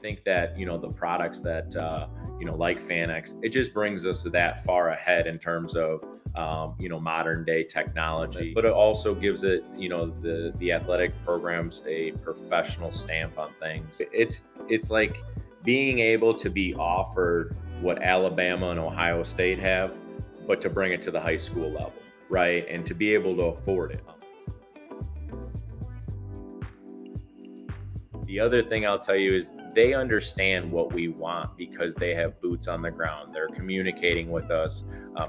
think that, the products that, like FanX, it just brings us that far ahead in terms of, modern day technology, but it also gives it, the athletic programs a professional stamp on things. It's like being able to be offered what Alabama and Ohio State have, but to bring it to the high school level, right? And to be able to afford it. The other thing I'll tell you is they understand what we want because they have boots on the ground. They're communicating with us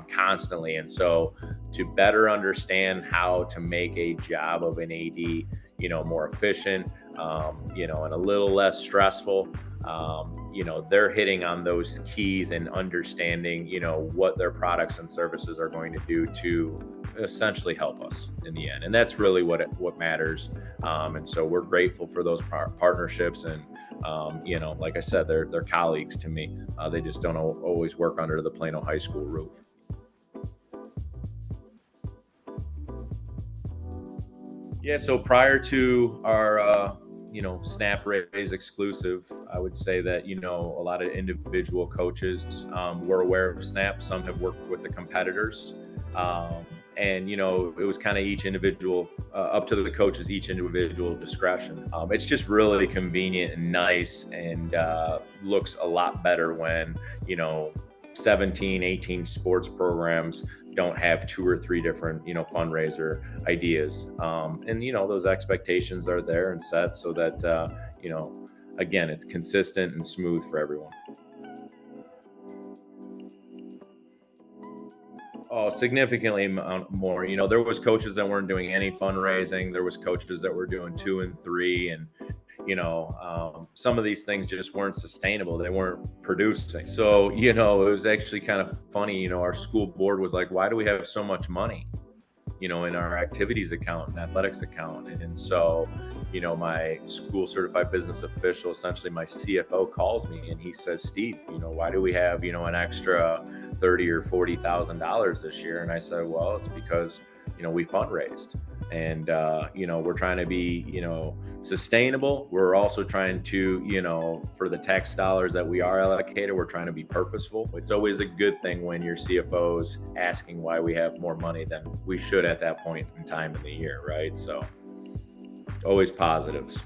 constantly. And so to better understand how to make a job of an AD, more efficient, and a little less stressful, they're hitting on those keys and understanding, what their products and services are going to do to essentially help us in the end. And that's really what matters. And so we're grateful for those partnerships. And, like I said, they're colleagues to me. They just don't always work under the Plano High School roof. Yeah, so prior to our, Snap Raise exclusive, I would say that, a lot of individual coaches were aware of Snap. Some have worked with the competitors. And, it was kind of each individual, up to the coaches, each individual discretion. It's just really convenient and nice, and looks a lot better when, 17, 18 sports programs don't have 2 or 3 different, fundraiser ideas. And, those expectations are there and set so that, again, it's consistent and smooth for everyone. Oh, significantly more. There was coaches that weren't doing any fundraising. There was coaches that were doing 2 and 3, and some of these things just weren't sustainable. They weren't producing. So, it was actually kind of funny. Our school board was like, why do we have so much money, in our activities account and athletics account? And so, my school certified business official, essentially my CFO, calls me and he says, Steve, why do we have, an extra $30,000 or $40,000 this year? And I said, well, it's because, we fundraised. And, we're trying to be, sustainable. We're also trying to, for the tax dollars that we are allocated, we're trying to be purposeful. It's always a good thing when your CFO's asking why we have more money than we should at that point in time in the year, right? So always positives.